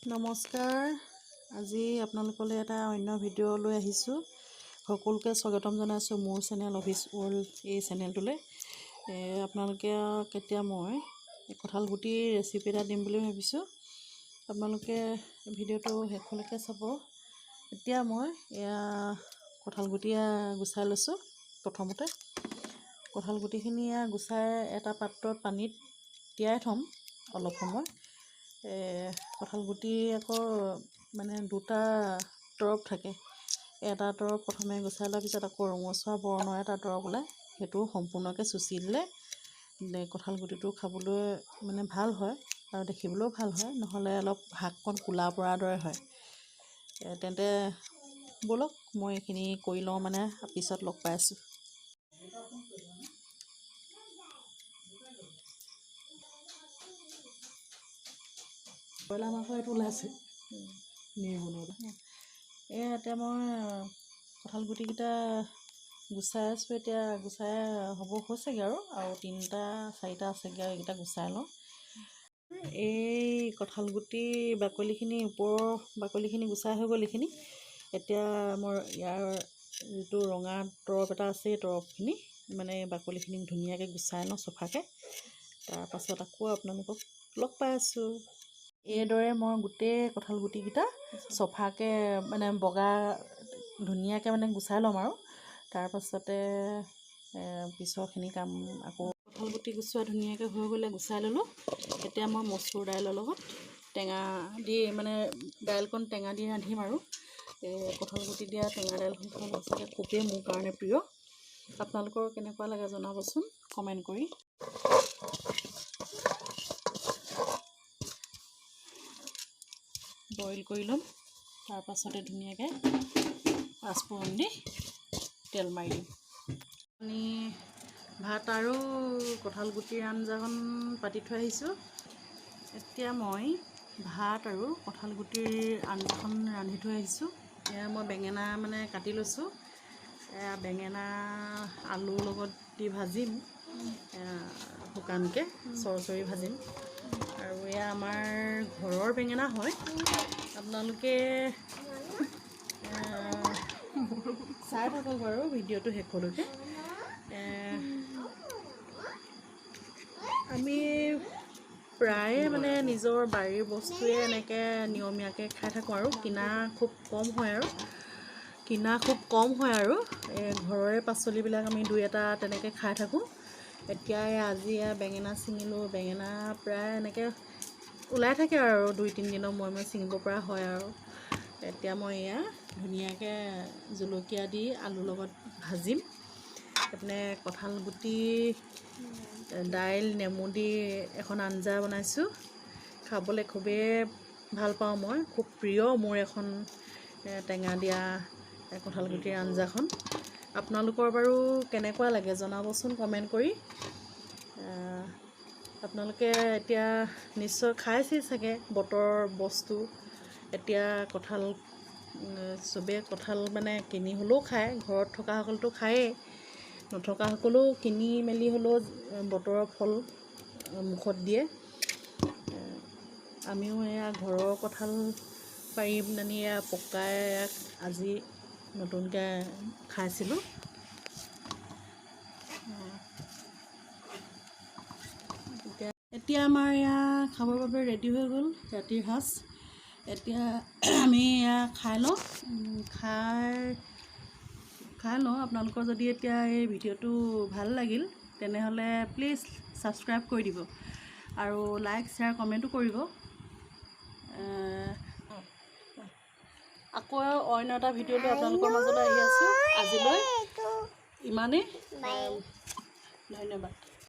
নমস্কাৰ। আজি আপোনালোকলৈ এটা অন্য ভিডিঅ' লৈ আহিছোঁ। সকলোকে স্বাগতম জনাইছোঁ মোৰ চেনেল অফিচ ৱৰ্ল্ড এই চেনেলটোলৈ। আপোনালোকে কেতিয়া মই কঁঠাল গুটিৰ ৰেচিপি এটা দিম বুলি ভাবিছোঁ। আপোনালোকে ভিডিঅ'টো শেষলৈকে চাব। এতিয়া মই কঁঠাল গুটি গুচাই লৈছোঁ। প্ৰথমতে কঁঠাল গুটিখিনি গুচাই এটা পাত্ৰত পানীত তিয়াই থ'ম অলপ সময়। কঁঠাল গুটি আকৌ মানে দুটা তৰপ থাকে। এটা তৰপ প্ৰথমে গুচাই লোৱাৰ পিছত আকৌ ৰঙচুৱা বৰণৰ এটা তৰপ ওলায়, সেইটো সম্পূৰ্ণকৈ চুচি দিলে কঁঠাল গুটিটো খাবলৈ মানে ভাল হয় আৰু দেখিবলৈও ভাল হয়, নহ'লে অলপ শাককণ ক'লা পৰাৰ দৰে হয়। তেন্তে ব'লক মই এইখিনি কৰি লওঁ, মানে পিছত লগ পাই আছোঁ। ব্ৰইলাৰ মাংস এইটো ওলাইছে এতিয়া মই কঁঠাল গুটিকেইটা গুচাই আছোঁ। এতিয়া গুচাই হ'ব হৈছেগৈ আৰু 3-4টা আছেগৈ, আৰু এইকেইটা গুচাই লওঁ। এই কঁঠাল গুটি বাকলিখিনি, ওপৰৰ বাকলিখিনি গুচাই হৈ গ'ল। এইখিনি এতিয়া মই ইয়াৰ যিটো ৰঙা তৰপ এটা আছে, এই তৰপখিনি মানে বাকলিখিনি ধুনীয়াকৈ গুচাই লওঁ চফাকৈ। তাৰপাছত আকৌ আপোনালোকক লগ পাই আছোঁ। এইদৰে মই গোটেই কঁঠাল গুটিকেইটা চফাকৈ মানে বগা ধুনীয়াকৈ মানে গুচাই ল'ম, আৰু তাৰপাছতে পিছৰখিনি কাম আকৌ কঁঠাল গুটি গুচোৱা ধুনীয়াকৈ হৈ গ'লে গুচাই ল'লোঁ। এতিয়া মই মচুৰ দাইলৰ লগত টেঙা দি মানে দাইলকণ টেঙা দি ৰান্ধিম, আৰু কঁঠাল গুটি দিয়া টেঙা দাইলখন খাই সঁচাকৈ খুবেই মোৰ কাৰণে প্ৰিয়। আপোনালোকৰ কেনেকুৱা লাগে জনাবচোন কমেণ্ট কৰি। বইল কৰি ল'ম, তাৰপাছতে ধুনীয়াকৈ পাঁচফোৰণ দি তেল মাৰি দিম। আমি ভাত আৰু কঁঠাল গুটিৰ আঞ্জাখন পাতি থৈ আহিছোঁ। এতিয়া মই ভাত আৰু কঁঠাল গুটিৰ আঞ্জাখন ৰান্ধি থৈ আহিছোঁ। এয়া মই বেঙেনা মানে কাটি লৈছোঁ। বেঙেনা আলুৰ লগত দি ভাজিম, শুকানকৈ চৰচৰি ভাজিম। আৰু এয়া আমাৰ ঘৰৰ বেঙেনা হয়। আপোনালোকে চাই থাকক বাৰু ভিডিঅ'টো শেষলৈকে। আমি প্ৰায়ে মানে নিজৰ বাৰীৰ বস্তুৱে এনেকৈ নিয়মীয়াকৈ খাই থাকোঁ, আৰু কিনা খুব কম হয় আৰু ঘৰৰে পাচলিবিলাক আমি 2-এটা তেনেকৈ খাই থাকোঁ। এতিয়া আজি বেঙেনা ছিঙিলোঁ। বেঙেনা প্ৰায় এনেকৈ ওলাই থাকে আৰু 2-3 দিনৰ মূৰে ছিঙিব পৰা হয়। আৰু এতিয়া মই ধুনীয়াকৈ জলকীয়া দি আলুৰ লগত ভাজিম। এইপিনে কঁঠাল গুটি দাইল নেমু দি এখন আঞ্জা বনাইছোঁ। খাবলৈ খুবেই ভাল পাওঁ মই, খুব প্ৰিয় মোৰ এখন টেঙা দিয়া কঁঠাল গুটিৰ আঞ্জাখন। আপোনালোকৰ বাৰু কেনেকুৱা লাগে জনাবচোন কমেণ্ট কৰি। আপোনালোকে এতিয়া নিশ্চয় খাইছেই চাগে বতৰৰ বস্তু। এতিয়া কঁঠাল চবেই কঁঠাল মানে কিনি হ'লেও খায়, ঘৰত থকাসকলেতো খায়েই, নথকাসকলেও কিনি মেলি হ'লেও বতৰৰ ফল মুখত দিয়ে। আমিও ঘৰৰ কঁঠাল পাৰি আনি পকাই আজি নতুনকৈ খাইছিলোঁ। এতিয়া আমাৰ খাবৰ বাবে ৰেডি হৈ গ'ল ৰাতিৰ সাজ। এতিয়া আমি খাই লওঁ। আপোনালোকৰ যদি এতিয়া এই ভিডিঅ'টো ভাল লাগিল তেনেহ'লে প্লিজ ছাবস্ক্ৰাইব কৰি দিব, আৰু লাইক শ্বেয়াৰ কমেণ্টো কৰিব। আকৌ অন্য এটা ভিডিঅ' লৈ আপোনালোকৰ মাজলৈ আহি আছোঁ। আজিলৈ ইমানেই, ধন্যবাদ।